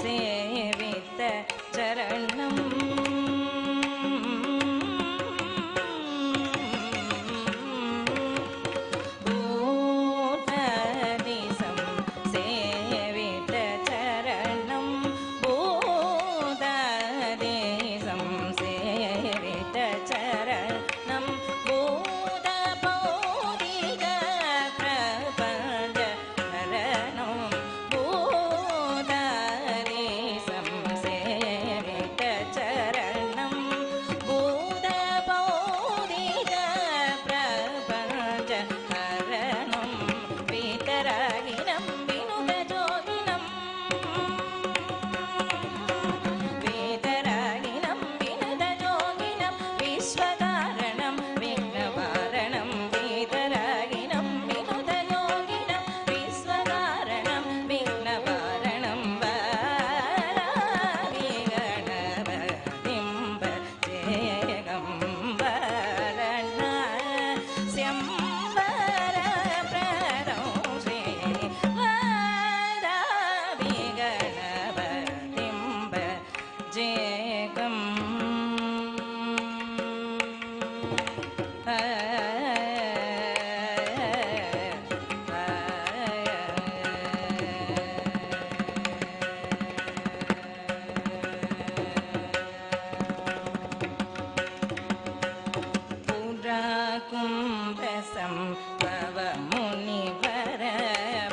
சேவித்த சரணம் कुम्भसम्भव मुनिवर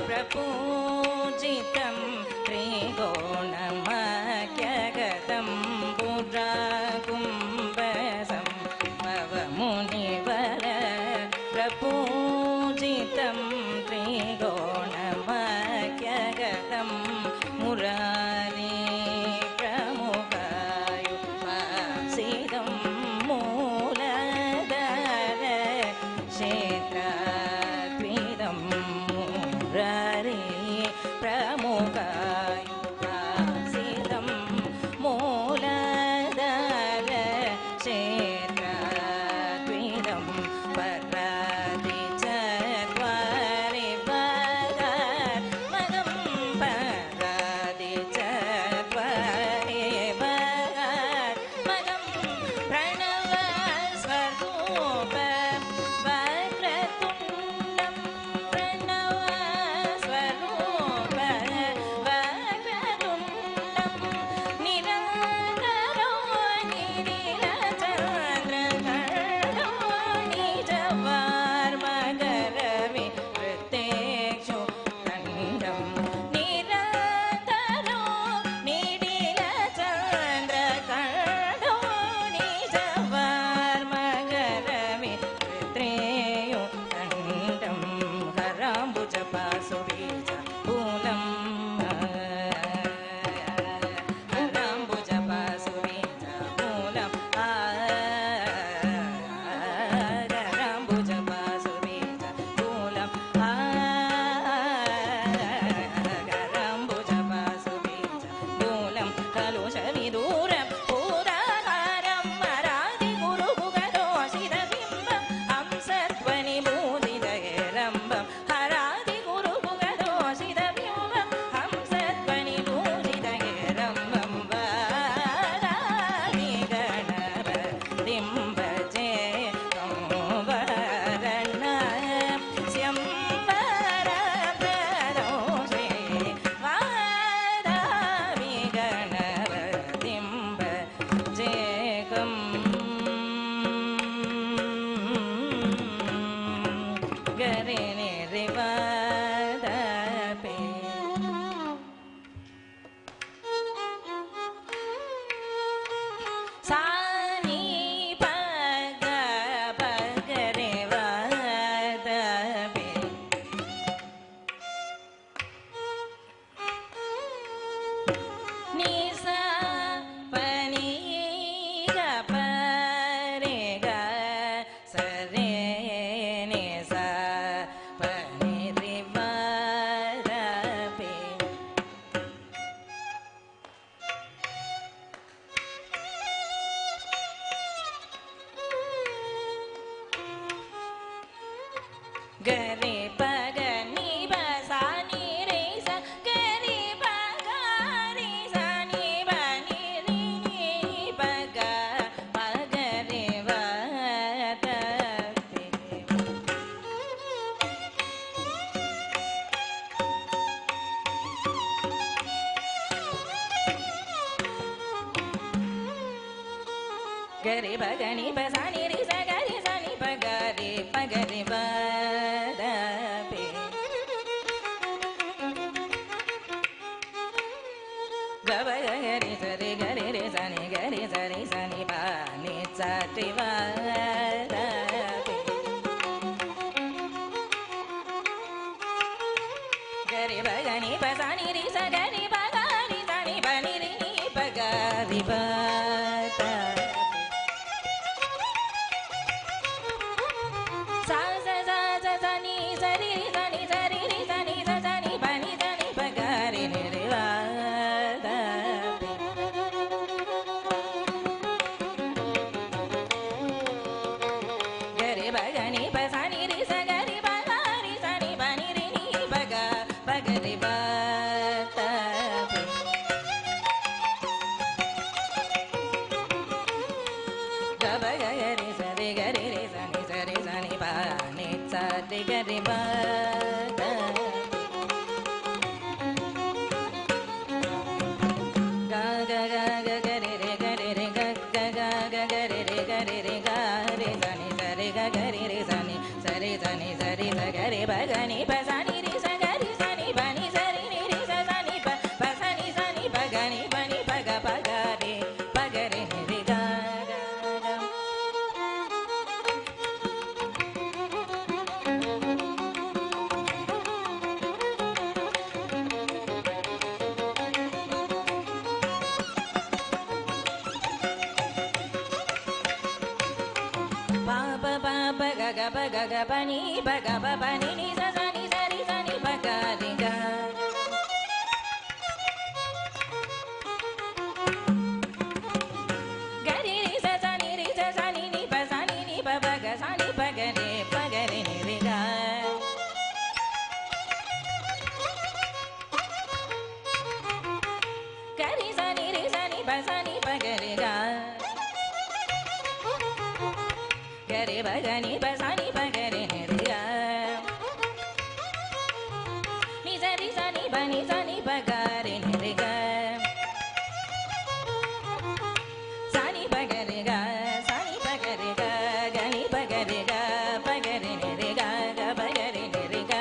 प्रपूजितं त्रिकोणमख्यगतं पुरा कुम्भसम्भव मुनिवर प्रपूजितं त्रिकोणमख्यगतं मुरारी गरे बगनि बसानि रि सगरि सनि पगरे पगरे बदपे गब गरे सरे गरे रे सनि गरे सरे सनि पानि चाटि बदपे गरे बगनि बसानि रि सगरि पगरि सनि पनि रि पगरि बदपे gare re பகபனி பகபனி நி சனி சரி சனி பகரிக கரி ரி சனி நி பசனி நி பக சனி பகரே பகரி நிரிக கரி சனி ரி சனி பசனி பகரிக கரி பகனி பசனி பகரி நிரிக நி சரி சனி பனி சனி பகரி நிரிக சனி பகரிக சனி பகரிக கனி பகரிக பகரி நிரிக பகரி நிரிக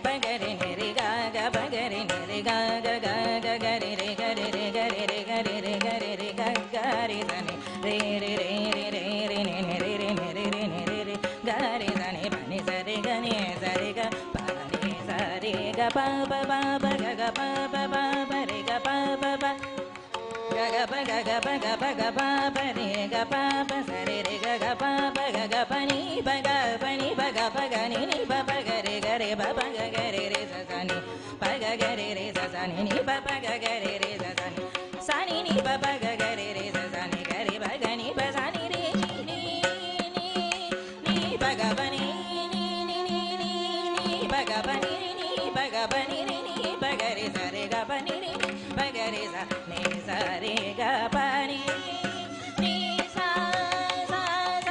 பகரி நிரிக பகரி நிரிக கரி ரி கரி ரி கரி ரி கரி ரி கரி ரி கரி சனி ரே ரி ரே ரி ரே ரி நி ரி ரி நி ரி ரி நி ரி ரி கரி சனி பனி சரி கனி சரி க பனி சரி க ப ப ப ப க க ப ப ப ப ரி க ப ப ப க க ப க க ப க ப க ப ப ரி க ப ப சரி ரி க க ப ப க க ப நி ப க ப நி ப க ப க நி நி ப ப க ரி க ரி ப ப க க ரி ரி ச ச நி ப க க ரி ரி ச ச நி நி ப ப க க ரி ரி ச ச நி ச நி நி ப ப க க ரி ரி ச ச நி க ரி ப க நி ப ச நி ரி நி நி நி ப க ப நி நி நி நி நி நி ப க ப நி நி ப க ப நி ரி நி ப க ரி ச ரி க ப நி ரி ப க ரி ச நி ச ரி க ப நி நி ச ச ச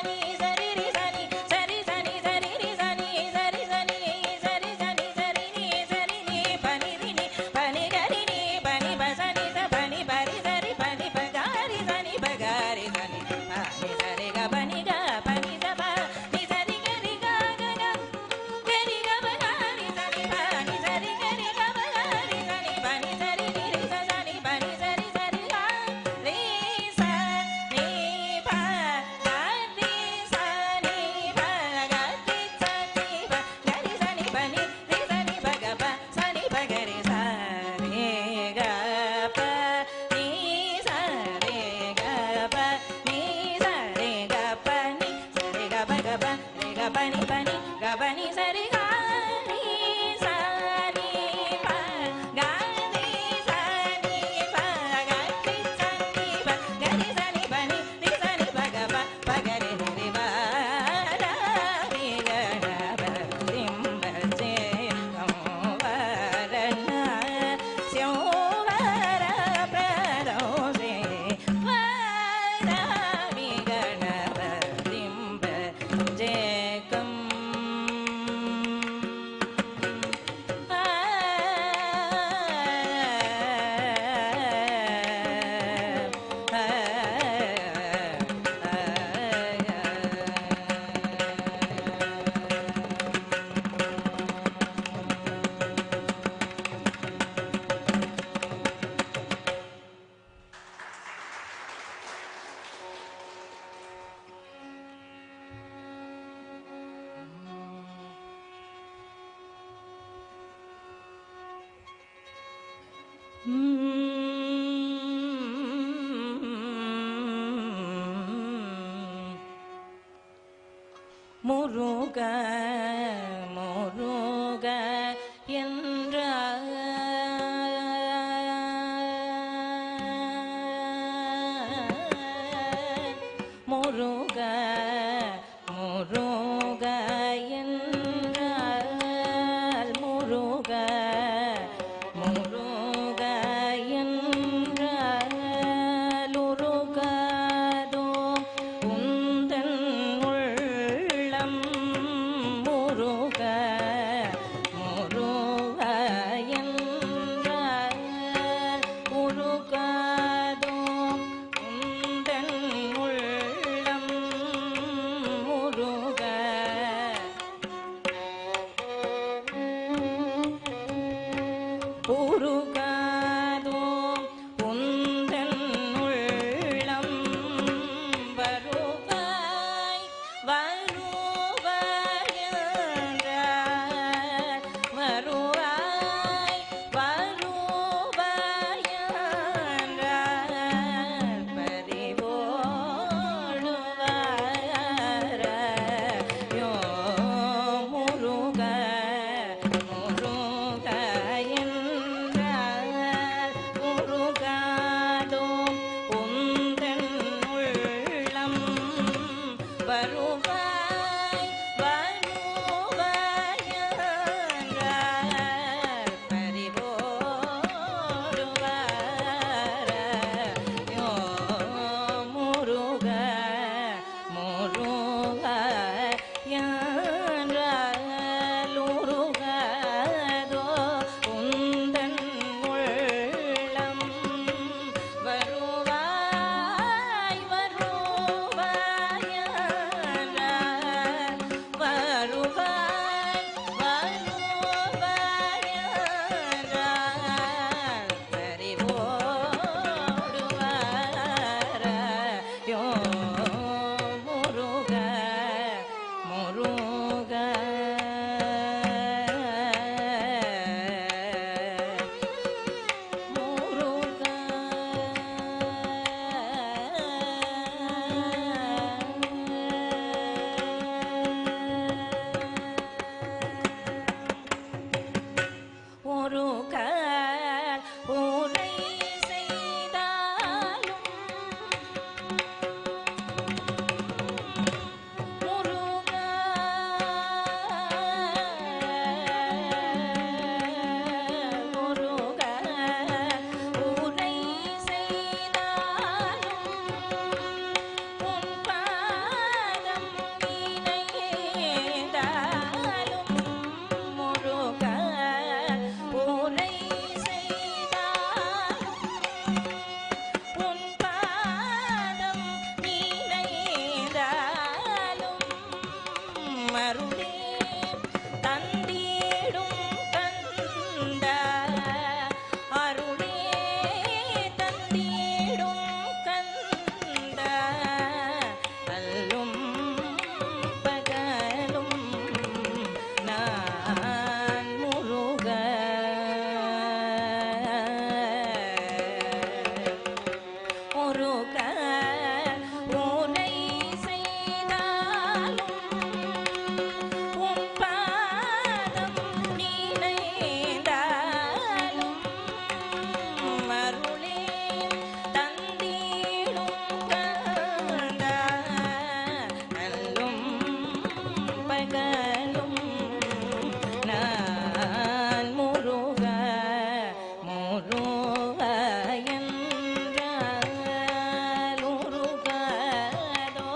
நி ச ரி ரி ச நி ச ரி ச நி ச ரி ரி ச நி ச ரி ச நி ச ரி ச நி ச ரி நி ச ரி நி ப நி ரி நி ப நி க ரி நி ப நி ப ச நி ச ப நி ப ரி ச ரி ப நி ப க ரி ச நி ப க ரி ச நி ப நி ச ரி க ப நி க ப நி ச ப நி ச ரி க ரி க க க க ரி க ப க ரி ச நி ப நி ச ரி க ரி க ப க ரி ச நி ப நி ச ரி நி ரி ச ச நி ப நி ச ரி ச ரி க ரி ச நி ப க ரி ச நி ப க ரி ச நி ப க ரி ச நி ப நி ரி ச நி ப க ப ச நி ப க ரி ச ரி க ப நி ச ரி க ப நி ச ரி க ப நி ச ரி க ப க ப ரி க ப நி க ப நி ச ரி க ரி ச நி ப க ரி ச நி ப க ரி ச நி ப க ரி ச நி ப நி ரி ச நி ப க ப ப க ரி நி ரி ப ர ரி க ர ப திம் ப ஜே கம் வ ர ந ஸ்யௌ வ ர ப்ர தௌ சே வ ர ரி க ர ப திம் ப ஜே கம் ஆ முருக முருக என்ற முருக முருக என்றால் முருக முருக என்றால் உருகாதோ உந்தன் உள்ளம் முருக முருக என்றால் உருகாதோ உந்தன் உள்ளம் முருக வருவாய் வருவாய் என்றார் பறிவோடு வாராயோ முருக முருக என்றால் உருகாதோ உந்தன் உள்ளம் வருவாய் வருவாய் என்றார் வருவாய் வருவாய் என்றார் பறிவோடு வாராயோ முருக முருக ஒரு கால் உரை செய்தாலும் முருகா முருகா உரை செய்தாலும் உன் பாதம் நினைந்தாலும் முருகா உரை செய்தாலும் உன் பாதம் நினைந்தாலும் மருளே தந்திடும் கந்தா அருளே தந்திடும் கந்தா அல்லும் பகலும் நான் முருக ஒரு உனை செய்தாலும் உன் பாதம் நினைந்தாலும் மருளே தந்திடும் கந்தா அல்லும் பகலும் நான் முருக முருக என்றால் உருகாதோ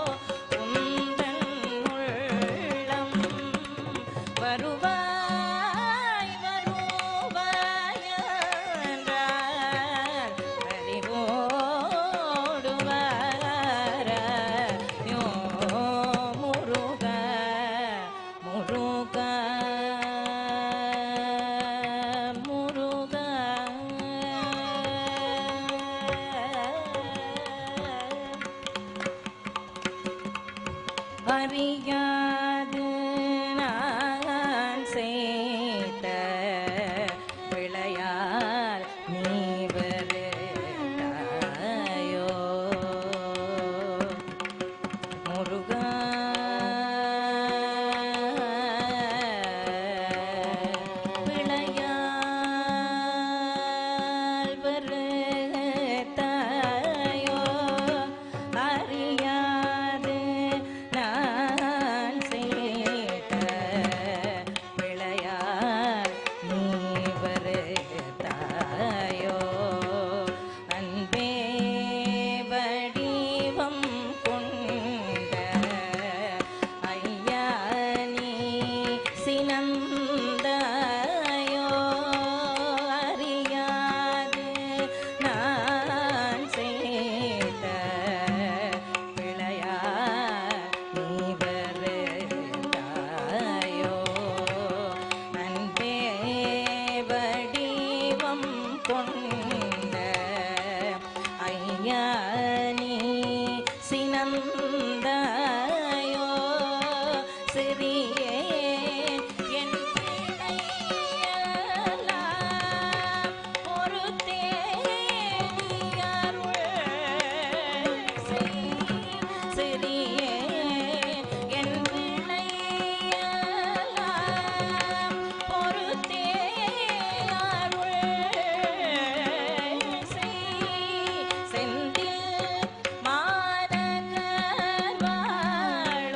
உந்தன் உள்ளம் வருவாய் வருவாய் என்றார் பறிவோடு வாராயோ முருக முருக முருக அறியாது நான் செய்த விளையால் நீ வருதாயோ முருகா விளையால் வருதாயோ அறியாது நான் செய்த விளையால் நீ வருதாயோ அன்பே வடிவம் கொண்ட ஐயா நீ சினந்தாயோ அறியாது நான் செய்த விளையால் நீ வருதாயோ அன்பே வடிவம் கொண்ட ஐயா நீ சினந்தாயோ சிறியே என் பிழையெல்லாம் ஒரு தேனியருள் செய் சிறியே என் பிழையெல்லாம் ஒரு தேனியருள் செய் செந்தில் மாநகர் வாழ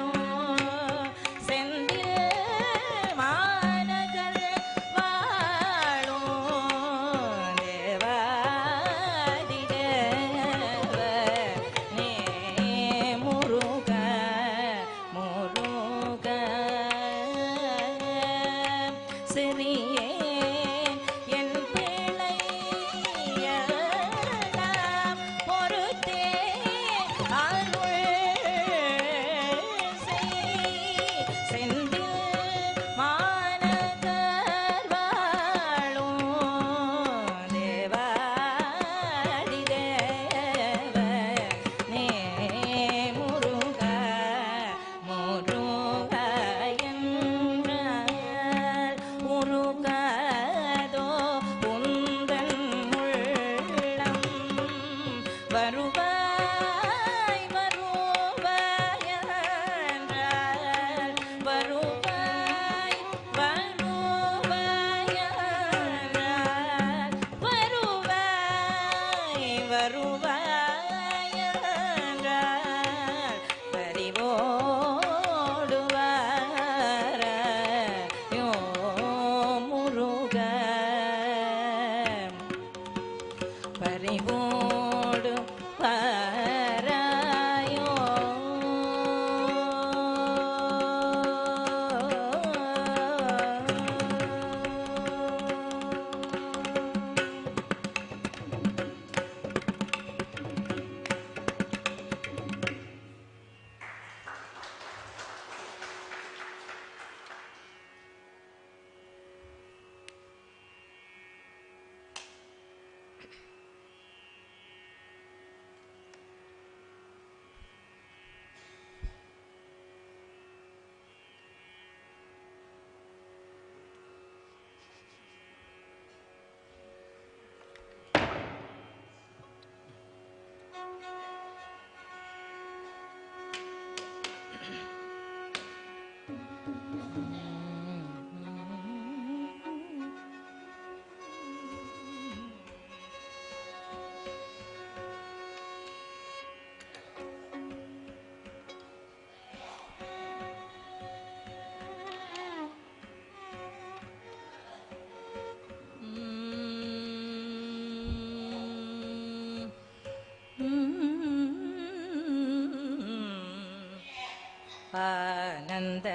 ஆனந்த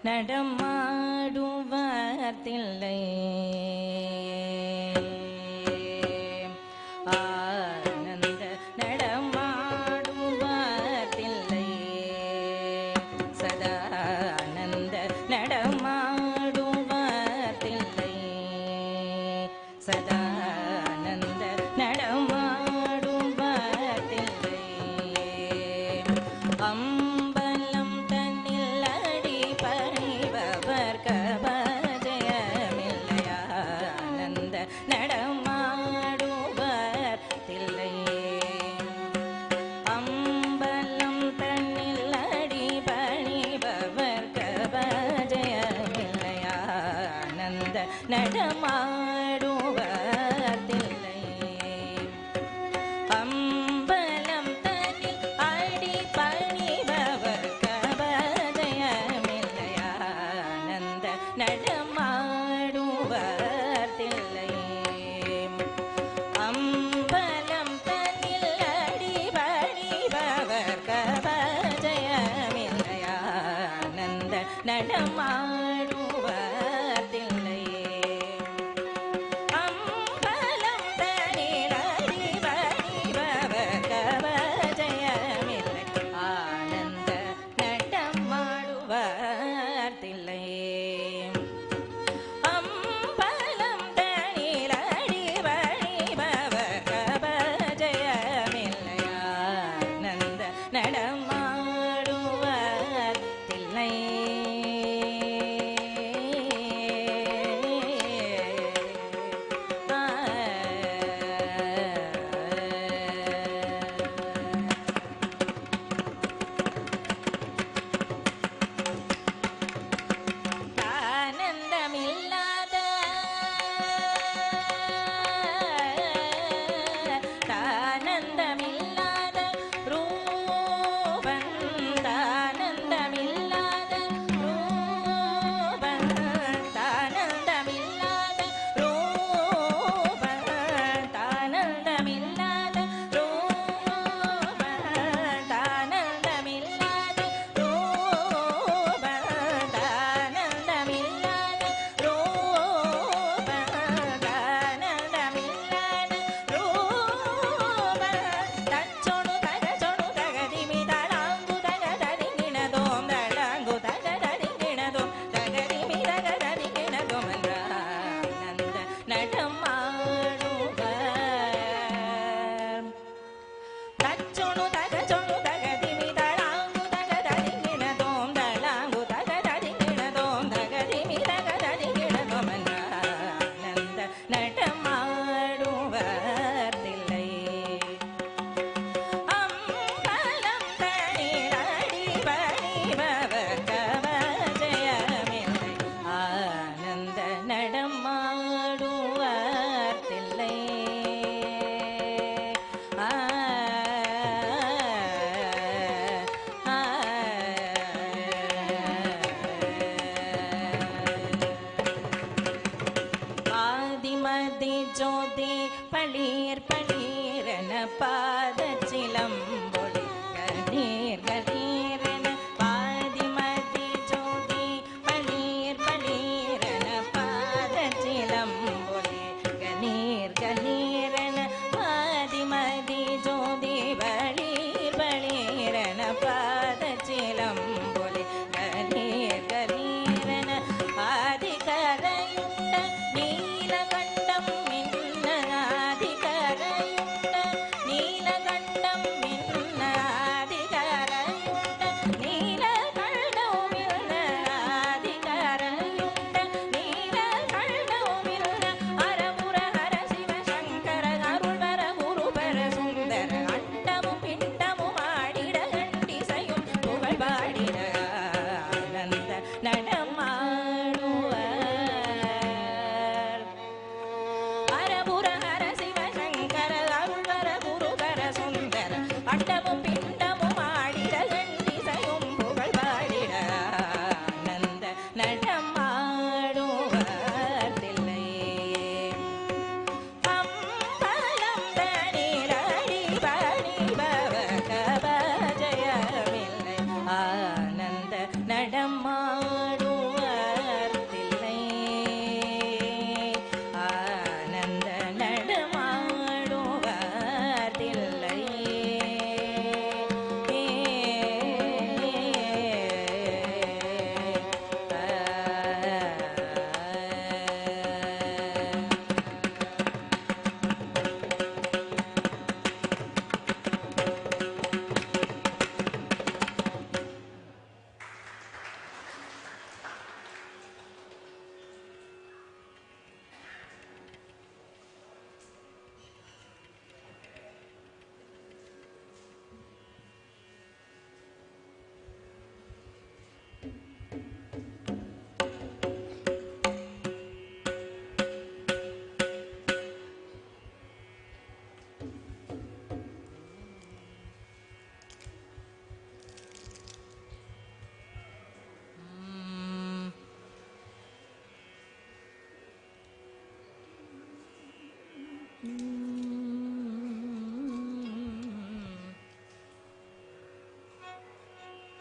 நடமாடுவார்த்தில்லை ஆனந்த நடமாடுவார்த்தில்லை சதா ஆனந்த நடமாடுவார்த்தில்லை சதா ஆனந்த நடமாடுவார்த்தில்லை அம்பலம் தன்னில் அடி பணிபவர் கபஜயமில்லையா ஆனந்த நடமாடுவர் தில்லை அம்பலம் தன்னில் அடி பணிபவர் கபஜயமில்லையா ஆனந்த நடமாடுவர் தில்லை அம்பலம் தன்னில் அடி பணிபவர் கபஜயமில்லையா ஆனந்த நடமாடுவர் தில்லை அம்பலம் தன்னில் அடி பணிபவர் கபஜயமில்லையா ஆனந்த நடமாடுவர் தில்லை அம்பலம் தன்னில் அடி பணிபவர் கபஜயமில்லை ஆனந்த நடமாடுவர் தில்லை அம்பலம் தன்னில் அடி பணிபவர் கபஜயமில்லை ஆனந்த நடமாடுவர் தில்லை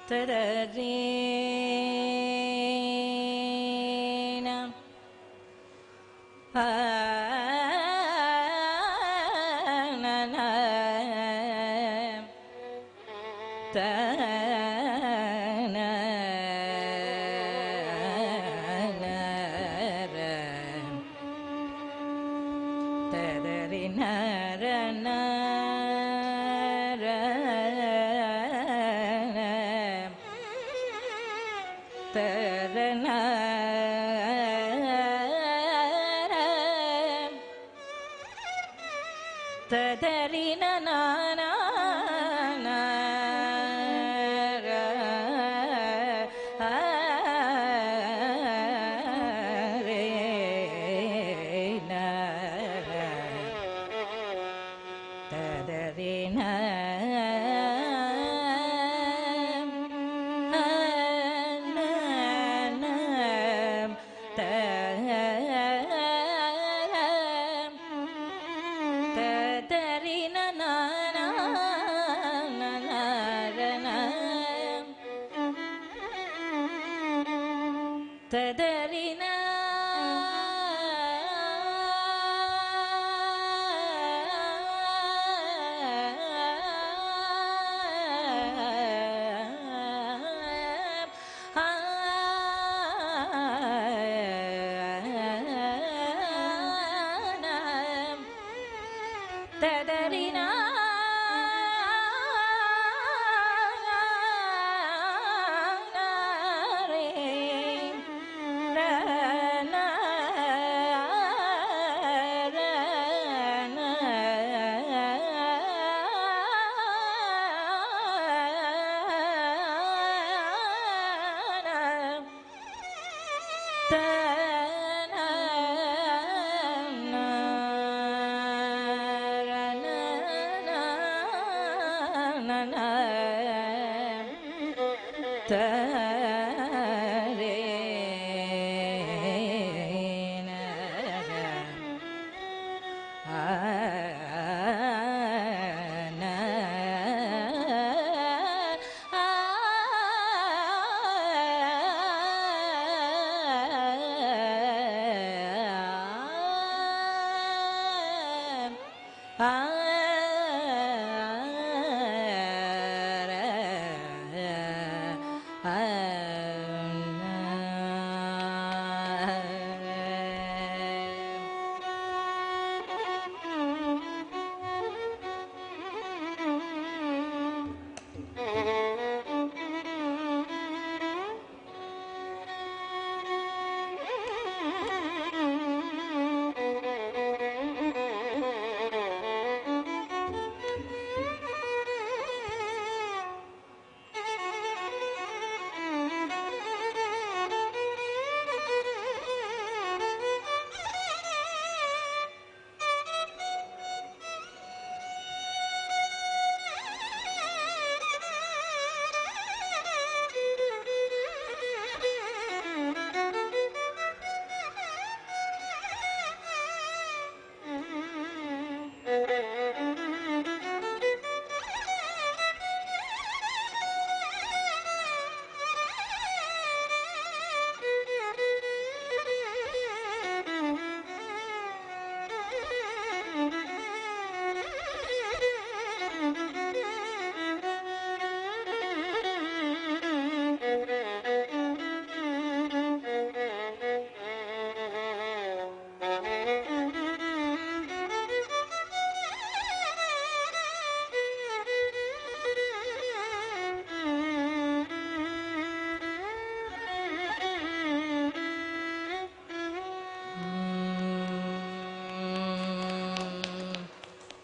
தரரீன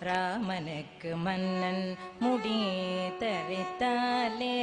ராமனுக்கு மன்னன் முடி தரித்தாலே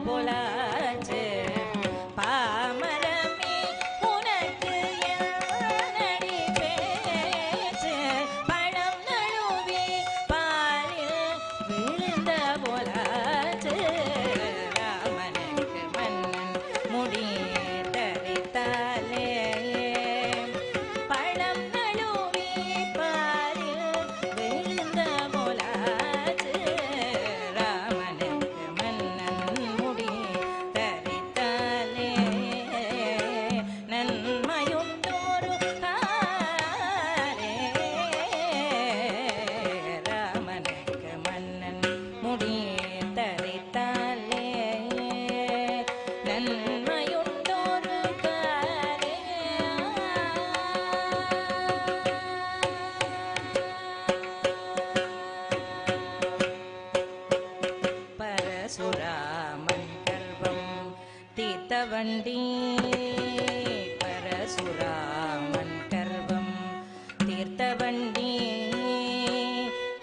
போலாச்சு பாமரமே உனக்கு யானடி பேச்சு பழம் நழுவி பாலில் விழுந்த போலாச்சு ராமனுக்கு மன்னன் முடி தரித்தாலே பழம் நழுவி பாலில் விழுந்த போலாச்சு ராமனுக்கு மன்னன் முடி தரித்தாலே நன்மையுண்டோரு காரே ராமனுக்கு மன்னன் முடி தரித்தாலே நன்மையுண்டோரு காரே பரசுராமன் கர்வம் தீர்த்தவண்டி பரசுராமன் கர்வம் தீர்த்தவண்டி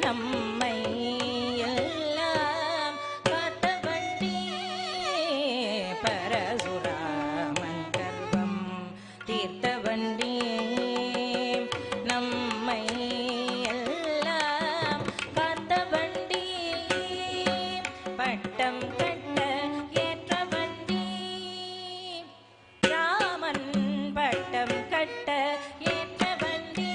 நம்மை எல்லாம் காத்தவண்டி பரசுராமன் கர்வம் தீர்த்தவண்டி நம்மை எல்லாம் காத்தவண்டி பட்டம் கட்ட ஏற்ற வண்டி ராமன் பட்டம் கட்ட ஏற்ற வண்டி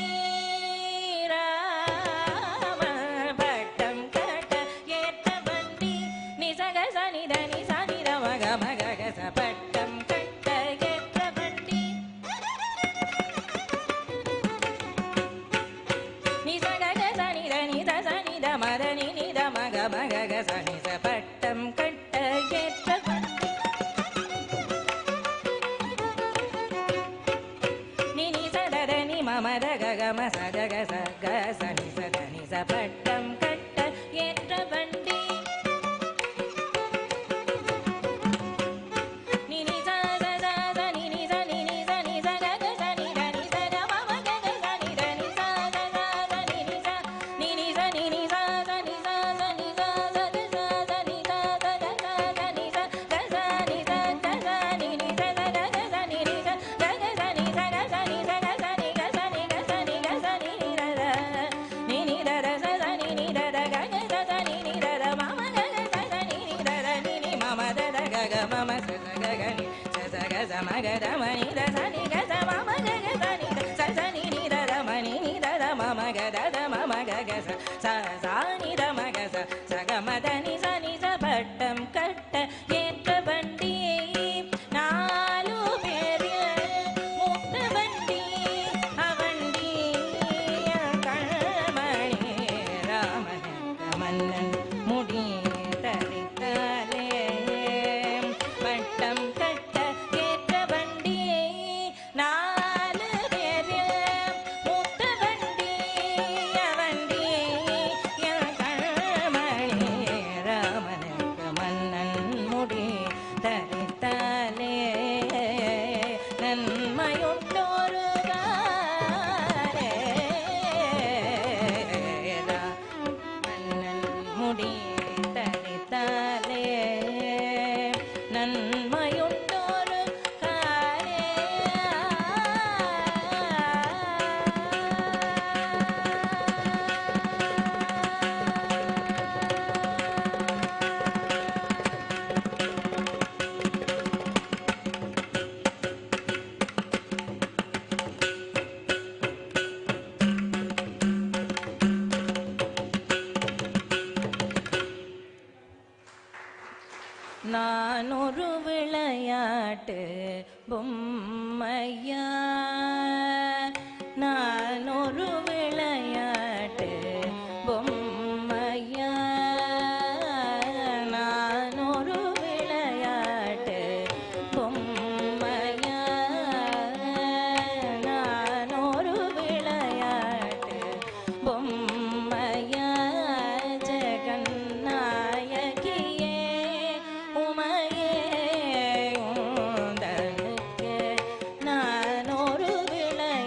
ராமன் பட்டம் கட்ட ஏற்ற வண்டி நிசக சனித நிசனித மக மககச பட்டம் கட்ட ஏற்ற வண்டி நிசக சனித நித சனித மத நித மக மகக சனித பட்டம் கட்ட ஏற்ற வண்டி நினி சதத நி மமத ககம சதக சக சனி சத நிச பட்டம் கட்ட ஏற்ற வண்டி நினி சத சத நினி ச நினி ச நி ச கக சனி த நி ச க மம கக சனி த நி ச த ச த நினி ச நினி ச நினி ச த நி ச த நி ச த த ச த நி ச த த ச த நி ச க ச நி ச க ச நி நி ச த க க ச நி நி ச க க ச நி ச க ச நி ச க ச நி க ச நி க ச நி க ச நி நி ர ர நி நி ர ர ச த நி நி ர ர க க ச த நி நி ர ர மம க க ச த நி நி ர ர நி நி மம த த க க மம ச ச க க நி ச ச க ச ம க த ம நி ர ச நி க ச மம க க ச நி ர ச ச நி நி ர ர ம நி நி ர ர மம க த த மம க க ச ச ச நி ர ம க ச ச க ம த நி ச நி ச பட்டம் கட்ட ஏற்ற வண்டி நாலு பேரில் மூத்த வண்டி அவண்டி கண்மணி ராமனுக்கு மன்னன் முடி தரித்தாலே பட்டம் கட்ட ஏற்ற வண்டி நாலு பேரில் மூத்த வண்டி அவண்டி கண்மணி ராமனுக்கு மன்னன் முடி தரித்தாலே நன்மையுண்டோரு காரே மன்னன் முடி தரித்தாலே நன்மையுண்டோரு காரே நான் ஒரு விளையாட்டு பொம்மையா நான் ஒரு விளையாட்டு பொம்மையா நான் ஒரு விளையாட்டு பொம்மையா நான் ஒரு விளையாட்டு பொம்மையா ஜெகநாயகியே உமையே உந்தனுக்கு நான் ஒரு விளையாட்டு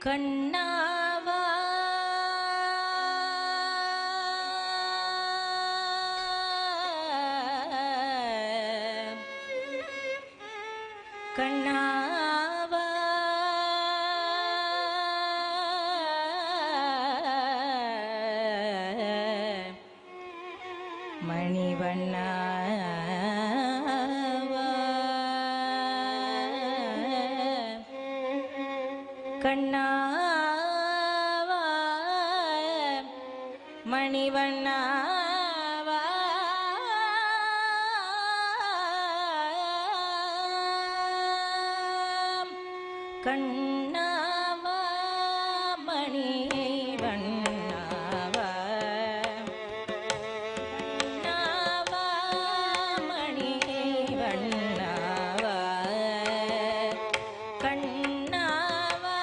கண்ணாவா கண்ணாவா மணிவண்ணாவா கண்ணாவா மணிவண்ணாவா கண்ணாவா மணிவண்ணாவா கண்ணாவா மணிவண்ணாவா கண்ணாவா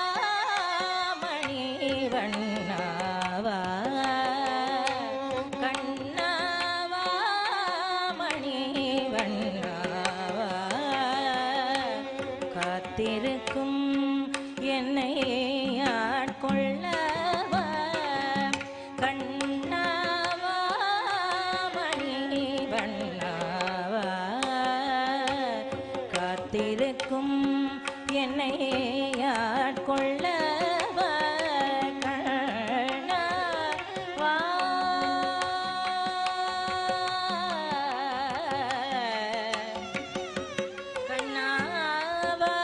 மணிவண்ணாவா கண்ணாவா மணிவண்ணாவா காத்திருக்கும் என்னை ஆட்கொள்ளவா கண்ணாவா மணிவண்ணாவா காத்திருக்கும் என்னை ஆட்கொள்ளவா கண்ணாவா கண்ணாவா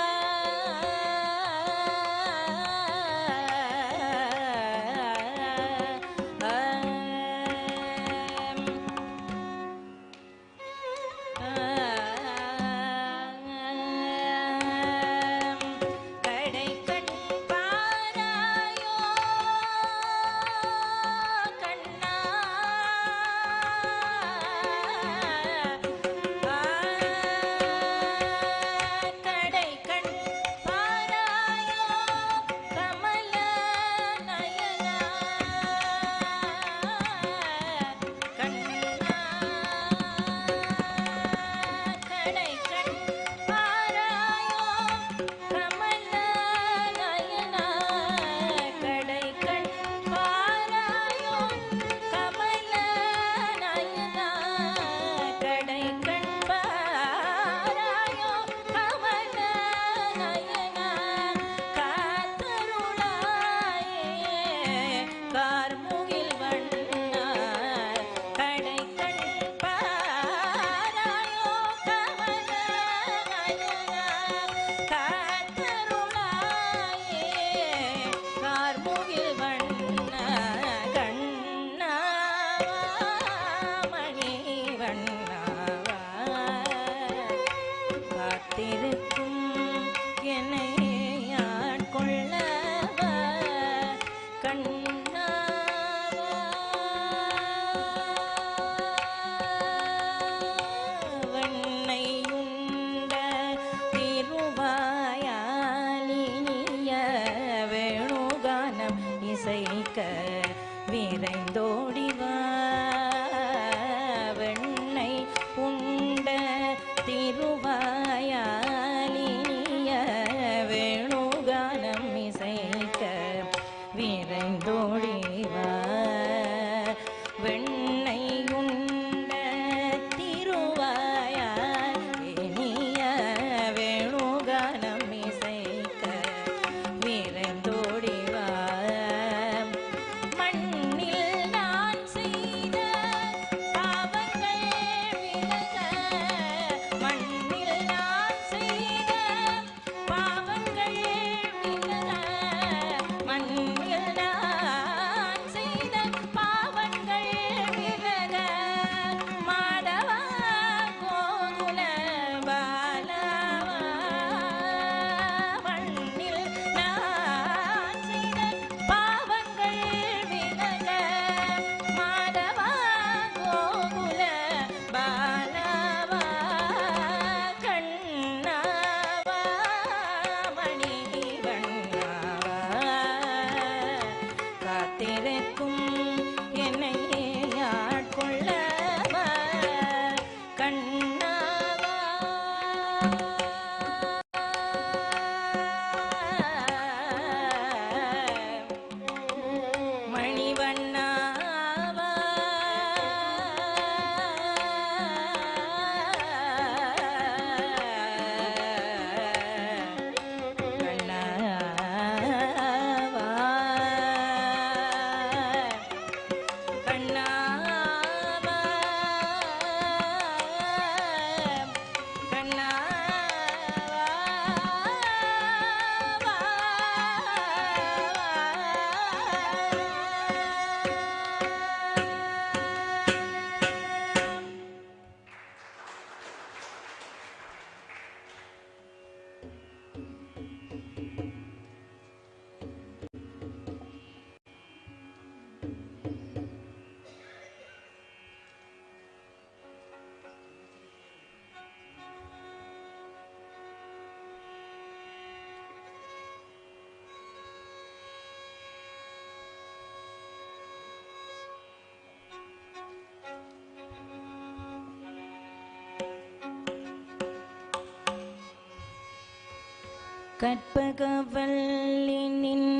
கற்பகவல்லினின்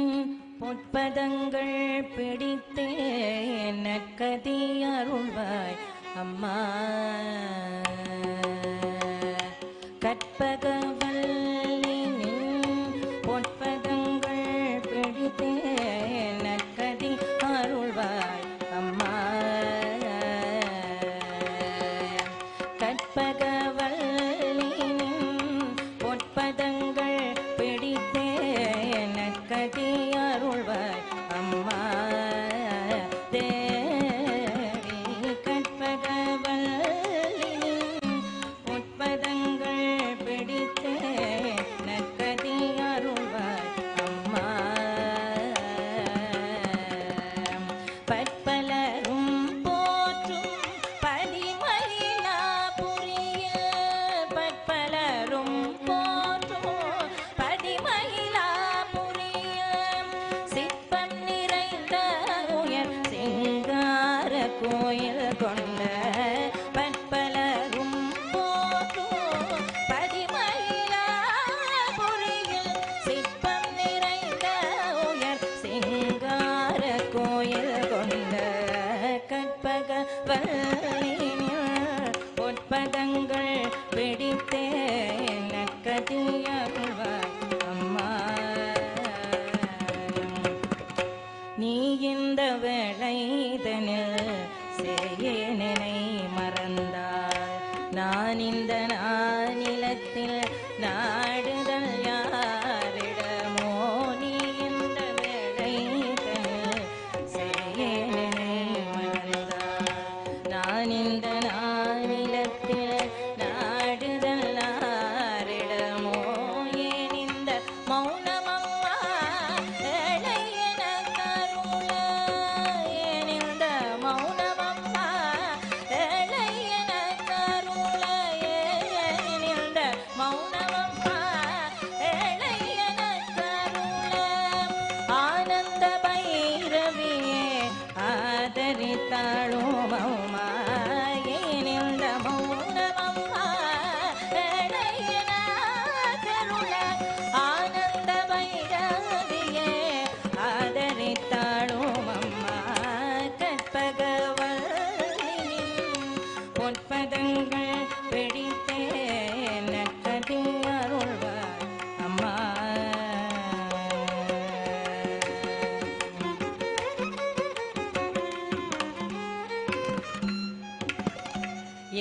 பொற்பதங்கள் பிடித்தே நற்கதி அருள்வாய் அம்மா. கற்பகவல்லினின் பொற்பதங்கள் பிடித்தே நற்கதி அருள்வாய் அம்மா. கற்பகவல்லினின் பொற்பதங்கள் பிடித்தே நற்கதி அருள்வாய் அம்மா. தேவி கற்பகவல்லினின் பொற்பதங்கள் பிடித்தே நற்கதி அருள்வாய் அம்மா. பற்பலரும் போற்றும் பதிமயிலாபுரியில் பற்பலரும் போற்றும் பதிமயிலாபுரியில் சிற்பம் நிறைந்த உயர் சிங்கார கோயில் கொண்ட பற்பலரும் போற்றும் பதிமயிலாபுரியில் சிற்பம் நிறைந்த உயர் சிங்கார கோயில் கொண்ட கற்பகவல்லினின் பொற்பதங்கள் பிடித்தே நற்கதி அருள்வாய் அம்மா. நீ இந்த வேளைதனில் சேயேனை மறந்தாள் நான் இந்த நானிலத்தில் நாடுதல் யாரிடமோ. நீ இந்த வேளைதனில் சேயேனை மறந்தாள் நான் இந்த நானிலத்தில் நாடுதல் யாரிடமோ. ஏன் இந்த மௌனமம்மா ஏழையென கருள. ஏன் இந்த மௌனமம்மா ஏழையென கருள. ஏன் இந்த மௌனமம்மா ஏழையென கருள. ஆனந்த பைரவியே ஆதரித்தாளும் அம்மா. ஏன் இந்த மௌனமம்மா ஏழையென கருள. ஆனந்த பைரவியே ஆதரித்தாளும் அம்மா. கற்பகவல்லினின் பொற்பதங்கள் பிடித்தே நற்கதி அருள்வாய் அம்மா.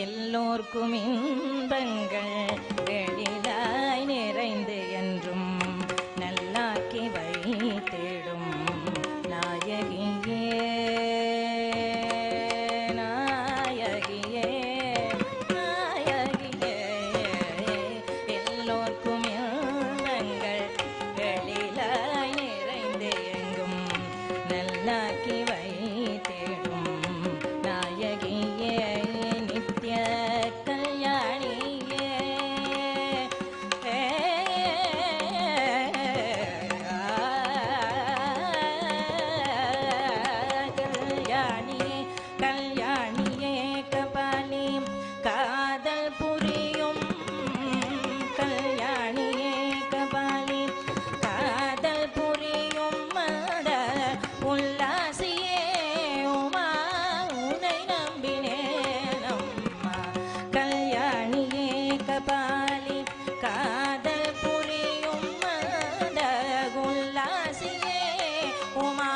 எல்லோர்க்கும் இன்பங்கள் எழிலாய் நிறைந்து என்றும் நல்லாக்கி வைத்திடும் நாயகியே நாயகியே நாயகியே. எல்லோர்க்கும் இன்பங்கள் எழிலாய் நிறைந்து எங்கும் நல்லாக்கி வைத்திடும் நாயகியே நித்ய கல்யாணியே. கல்யாணியே கல்யாணியே கபாலி காதல் புரியும். கல்யாணியே கபாலி காதல் புரியும் மத உல்லாசியே உமா உனை நம்பினேன் அம்மா. கல்யாணியே கபாலி காதல் புரியும் மத உல்லாசியே உமா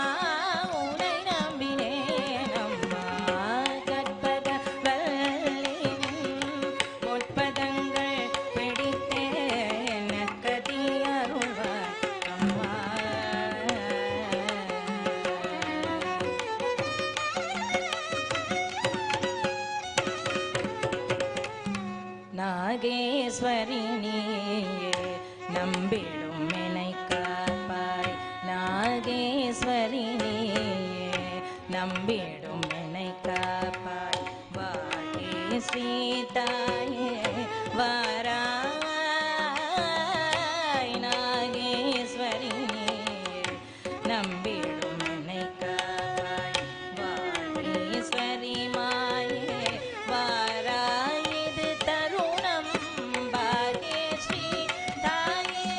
உனை நம்பினேன் அம்மா. கற்பகவல்லினின் பொற்பதங்கள் பிடித்தே நற்கதி அருள்வாய் அம்மா. நாகேஸ்வரி நீயே நம்பிடும் என்னை காப்பாய். நாகேஸ்வரி நீயே நம்பிடும் என்னை காப்பாய். வாழே ஸ்ரீதாயே வாராய். நாகேஸ்வரி நீயே நம்பிடும் என்னை காப்பாய். வாழேஸ்வரி மாயே வாராய். இது தருணம் பாகேஸ்ரீ தாயே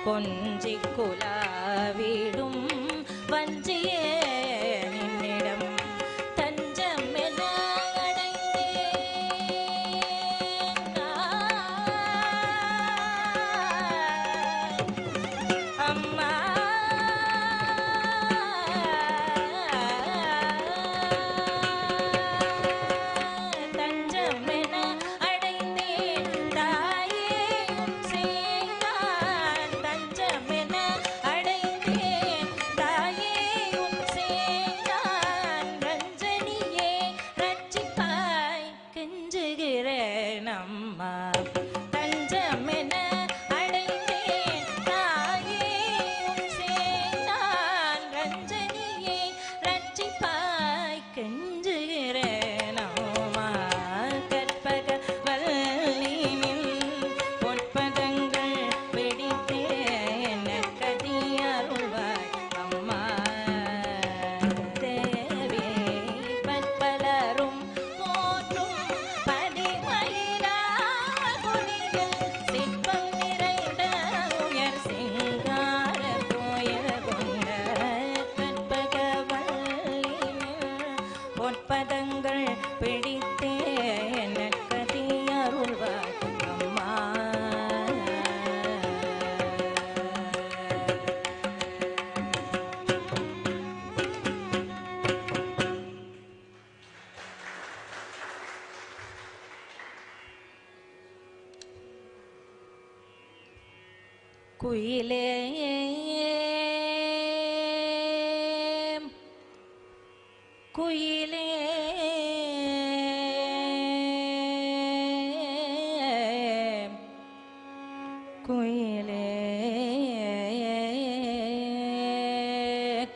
கொஞ்சி குலாவிடும் வஞ்சியே நின்னிடம் தஞ்சம் என அம்மா தஞ்சம் என அடைந்தேன் தாயே சேனான் தஞ்சம் என அடைந்தேன் தாயே சேனான் ரஞ்சனியே ரட்சிப்பாய் கெஞ்சுகிறேன் அம்மா தஞ்சம் என பொற்பதங்கள் பிடித்தே நற்கதி அருள்வாய் அம்மா குயிலே குயிலே குயிலே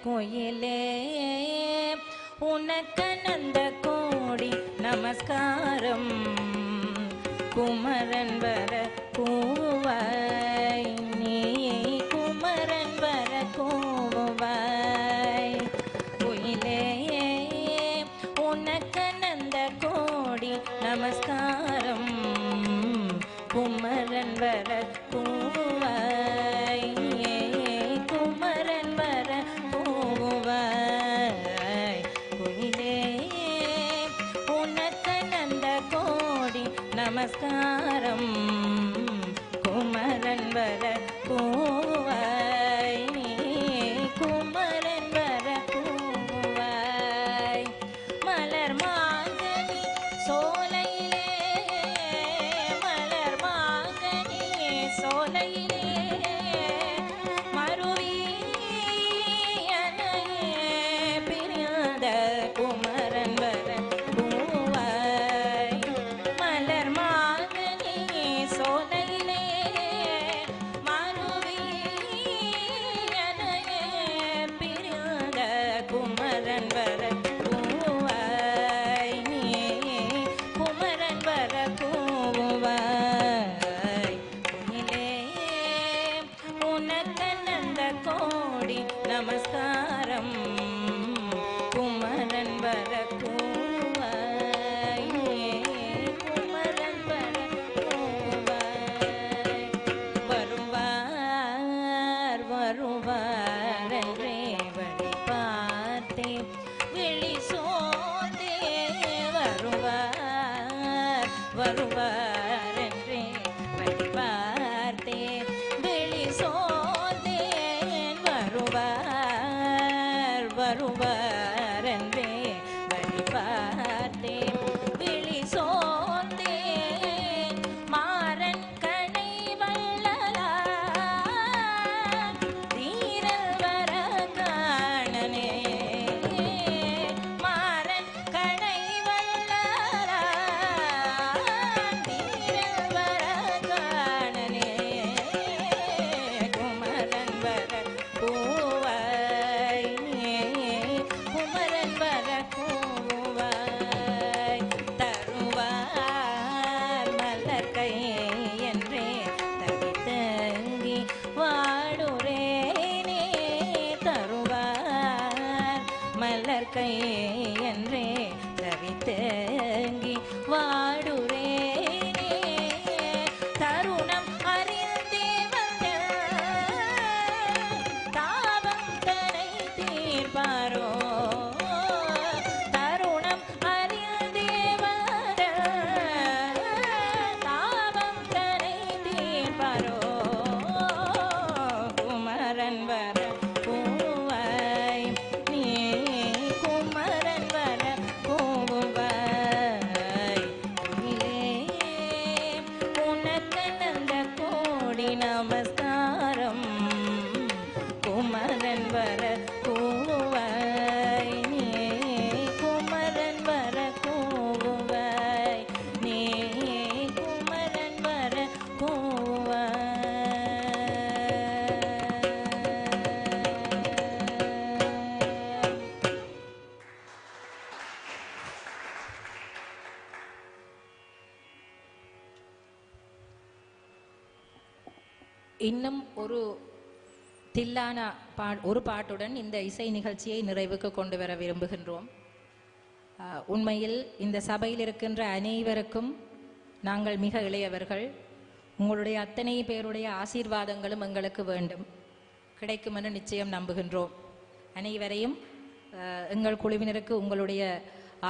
குயிலே உனக்கனந்த கோடி நமஸ்காரம் குமரன் வர கூவாய் நீ குமரன் வர கூவாய் குயிலே உனக்கனந்த கோடி நமஸ்காரம் குமரன் வர கூவாய் குமரன் வர கூவாய் குயிலே உனக்கனந்த கோடி நமஸ்காரம் குமரன் வர கூவாய் குமரன் வர கூவாய் மலர் மாங்கனி சோலையிலே மலர் மாங்கனி சோலையிலே மருவி அணையே பிரியாத குமரன் வர கூவாய் மலர் மாங்கனி சோலையிலே மருவி அணையே பிரியாத குமரன் வர கூவாய் குமரன் வர கூவாய் குயிலே உனக்கனந்த கோடி நமஸ்காரம் குமரன் வர கூவாய் குமரன் வர கூவாய் வருவார் வருவார் என்றே வழி பார்த்தே விழி சோதே வருவார் வருவார் என்றே வழி பார்த்தே விழி சோதேன் வருவார் வருவார் என்றே வழி பார்த்தே விழி சோதேன் மாறன் கணை வள்ளலார் தீரல் வர காணனே மாறன் கணை வள்ளலார் தீரல் வர காணனே குமரன் வர கூவாய் குமரன் வர கூவாய் தருவார் மலர் கை என்றே தவித்தங்கி வாடுரேனே தருவார் மலர் கை என்றே தவித்தங்கி வாடுரேனே தருணம் அறிந்தே வந்த இன்னும் ஒரு தில்லான ஒரு பாட்டுடன் இந்த இசை நிகழ்ச்சியை நிறைவுக்கு கொண்டு வர விரும்புகின்றோம். உண்மையில் இந்த சபையில் இருக்கின்ற அனைவருக்கும் நாங்கள் மிக இளையவர்கள். உங்களுடைய அத்தனை பேருடைய ஆசீர்வாதங்களும் எங்களுக்கு வேண்டும், கிடைக்கும் என நிச்சயம் நம்புகின்றோம். அனைவரையும் எங்கள் குழுவினருக்கு உங்களுடைய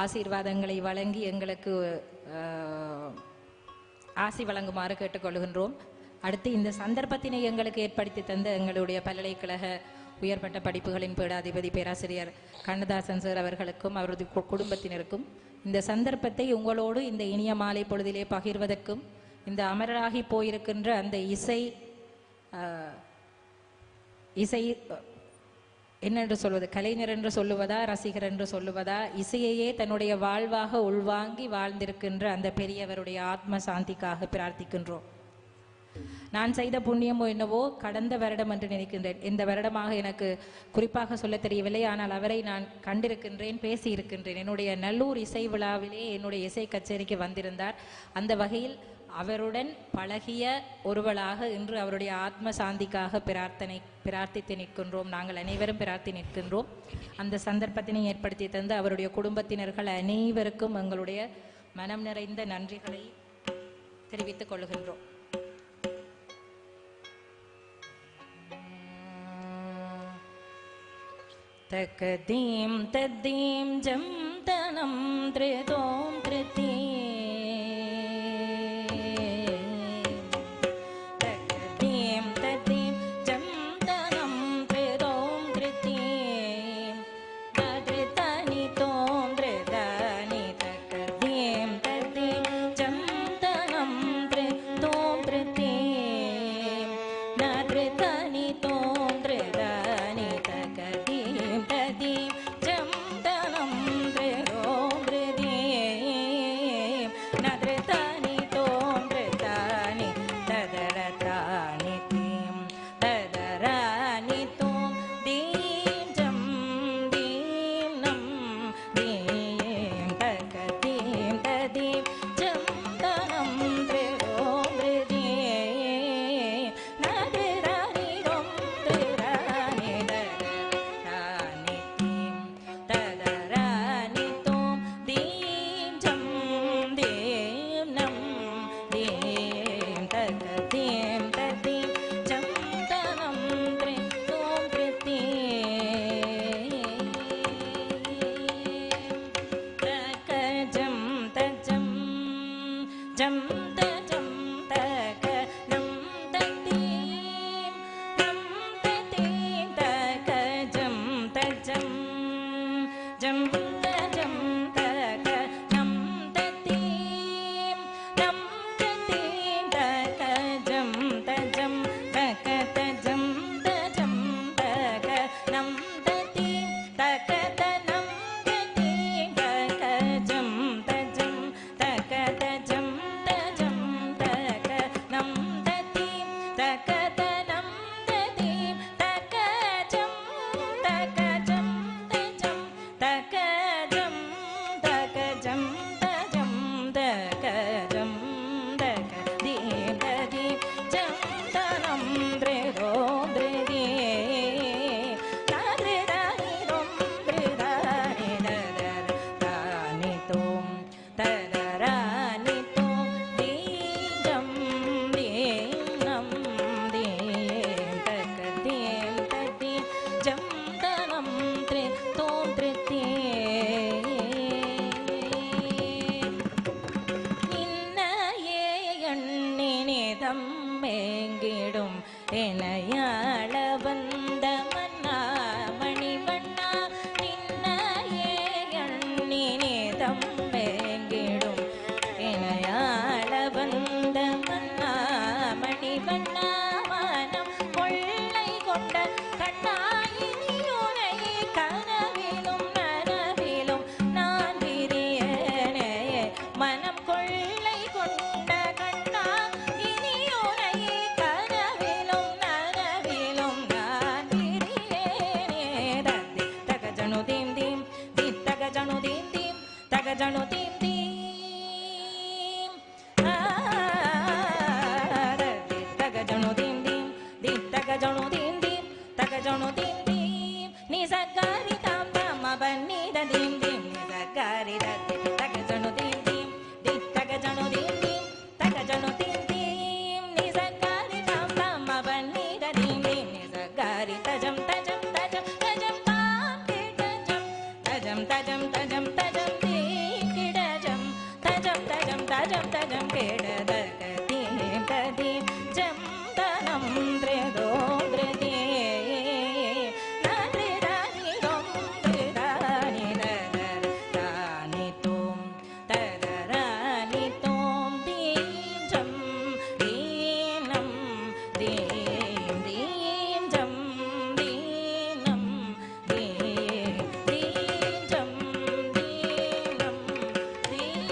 ஆசீர்வாதங்களை வழங்கி எங்களுக்கு ஆசி வழங்குமாறு கேட்டுக்கொள்கின்றோம். அடுத்து இந்த சந்தர்ப்பத்தினை எங்களுக்கு ஏற்படுத்தி தந்த எங்களுடைய பல்கலைக்கழக உயர்பட்ட படிப்புகளின் பீடாதிபதி பேராசிரியர் கண்ணதாசன் சார் அவர்களுக்கும் அவரது குடும்பத்தினருக்கும் இந்த சந்தர்ப்பத்தை உங்களோடு இந்த இனிய மாலை பொழுதிலே பகிர்வதற்கும் இந்த அமரராகி போயிருக்கின்ற அந்த இசை என்னென்று சொல்வது, கலைஞர் என்று சொல்லுவதா, ரசிகர் என்று சொல்லுவதா, இசையையே தன்னுடைய வாழ்வாக உள்வாங்கி வாழ்ந்திருக்கின்ற அந்த பெரியவருடைய ஆத்ம சாந்திக்காக பிரார்த்திக்கின்றோம். நான் செய்த புண்ணியமோ என்னவோ கடந்த வருடம் என்று நினைக்கின்றேன். இந்த வருடமாக எனக்கு குறிப்பாக சொல்ல தெரியவில்லை. ஆனால் அவரை நான் கண்டிருக்கின்றேன், பேசியிருக்கின்றேன். என்னுடைய நல்லூர் இசை விழாவிலே என்னுடைய இசை கச்சேரிக்கு வந்திருந்தார். அந்த வகையில் அவருடன் பழகிய ஒருவளாக இன்று அவருடைய ஆத்ம சாந்திக்காக பிரார்த்தித்து நிற்கின்றோம். நாங்கள் அனைவரும் பிரார்த்தி நிற்கின்றோம். அந்த சந்தர்ப்பத்தினை ஏற்படுத்தி தந்து அவருடைய குடும்பத்தினர்கள் அனைவருக்கும் எங்களுடைய மனம் நிறைந்த நன்றிகளை தெரிவித்துக் கொள்கின்றோம். தகதீம் தத்தீம் ஜம் தனம் த்ரிதோம் த்ரிதீம் தகதீம் தத்தீம் ஜம் தனம் த்ரிதோம் த்ரிதீம் தத்ரிதனி தோம் த்ரிதனி தகதீம் தத்தீம் ஜம் தனம் த்ரிதோம் த்ரிதீம் நத்ரிதனி தோம் த்ரிதனி தகதீம் ததீம் ஜம் தனம் த்ரிதோம் த்ரிதீம் நத்ரிதனி தோம் த்ரிதனி ததரதானி தீம் ததரானி தோம் தீம் ஜம் தீம் நம் தீம் தகதீம் ததீம் ஜம் தனம் த்ரிதோம் த்ரிதீம் நத்ரிதனி தோம் த்ரிதனி ததரானி தீம் ததரானி தோம் தீம் ஜம் தீம் நம் தீம் தகதீம் ததீம் ஜம் தனம் த்ரிதோம் த்ரிதீம் தகஜம் தஜம் ஜம் தஜம் தக நம் ததீம் நம் ததீம் தகஜம் தஜம் ஜம் தஜம் தக நம் ததீம் நம் ததீம் தகஜம் தஜம் தக தஜம் தஜம் தக நம் ததீம் தக தனம் ததீம் தகஜம் தஜம் தக தஜம் தஜம் தக நம் ததீம் தக தனம் ததீம் தகஜம் தகஜம் தஜம் தகஜம் தகஜம் தஜம் தகஜம் தகதீம் ததீம் ஜம் தனம் த்ரிதோம் த்ரிதீம் நத்ரிதனி தோம் த்ரிதனி ததரானி தோம் ததரானி தோம் தீம் ஜம் தீம் நம் தீம் தகதீம் ததீம் ஜம் தனம் த்ரிதோம் த்ரிதீம் நின்னையே எண்ணினிதம் மேங்கிடும் இணையாள வந்த மன்னா மணிவண்ணா நின்னையே எண்ணினிதம் மேங்கிடும் இணையாள வந்த மன்னா மணிவண்ணா மனம் கொள்ளை கொண்ட கண்ணாயினியோனை கனவிலும் நனவிலும் நான் பிரியனே மனம் கொள்ளை கொண்ட கண்ணா இனியோனை கனவிலும் நனவிலும் ஜனு தீம் தீம் நீ சக்காரி தாம் தாம் மபன்னி தீம் தீம் நீ சக்காரி தீம் தக ஜனு தீம் தீம் தி தக ஜனு தீம் தீம் தக ஜனு தீம் தீம் நீ சக்காரி தாம் தாம் மபன்னி தீம் தீம் நீ சக்காரி தஜம் தஜம் தஜம் தஜம் தாம் கிடஜம் தஜம் தஜம் தஜம் தஜம் தீம் கிடஜம் தஜம் தஜம் தஜம் தஜம் கிடத கதீம் கதீம் ஜம் தனம் த்ரேதோ த்ரேதே நாத்ரே தானி தோம் த்ரேதானி ததர தானி தோம் ததரானி தோம் தீம் ஜம் தீனம் தீம் தீம் ஜம் தீனம் தீம் தீம் ஜம் தீனம் தீம்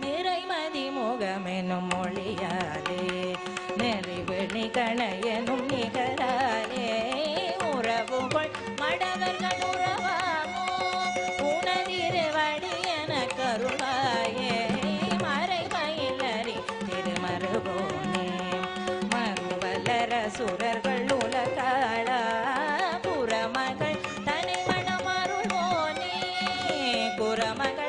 நிறைமதி முகமெனும் மொழியாலே நெறிவெளி கணையனும் நிகராலே உறவுகள் மடவர்கள் உறவாமோ உனதிரு வடியன கருளாயே மறைமயிலறி திருமருகோனே மறுவலர சுரர்கள் உலகாளா புறமகள் தனி மணமருள்வோனே புறமகள்